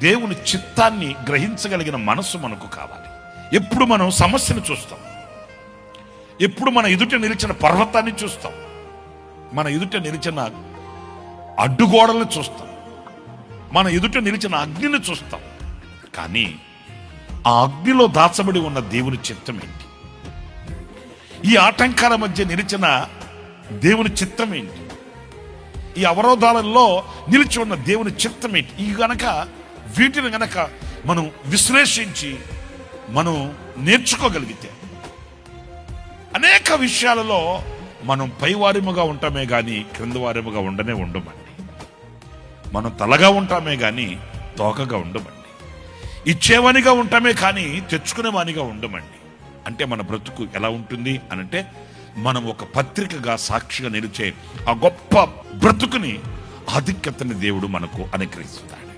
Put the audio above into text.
దేవుని చిత్తాన్ని గ్రహించగలిగిన మనస్సు మనకు కావాలి. ఎప్పుడు మనం సమస్యను చూస్తాం, ఎప్పుడు మన ఎదుట నిలిచిన పర్వతాన్ని చూస్తాం, మన ఎదుట నిలిచిన అడ్డుగోడలను చూస్తాం, మన ఎదుట నిలిచిన అగ్నిని చూస్తాం. కానీ ఆ అగ్నిలో దాచబడి ఉన్న దేవుని చిత్తం ఏంటి? ఈ ఆటంకాల మధ్య నిలిచిన దేవుని చిత్తం ఏంటి? ఈ అవరోధాలలో నిలిచి ఉన్న దేవుని చిత్తం ఏంటి? ఈ గనక వీటిని గనక మనం విశ్లేషించి మనం నేర్చుకోగలిగితే అనేక విషయాలలో మనం పైవారిముగా ఉంటామే గాని క్రిందవారిముగా ఉండమండి. మనం తలగా ఉంటామే గాని తోకగా ఉండమండి. ఇచ్చేవానిగా ఉంటామే కానీ తెచ్చుకునేవానిగా ఉండమండి. అంటే మన బ్రతుకు ఎలా ఉంటుంది అనంటే, మనం ఒక పత్రికగా సాక్షిగా నిలిచే ఆ గొప్ప బ్రతుకుని ఆధిక్యతని దేవుడు మనకు అనుగ్రహిస్తాడు.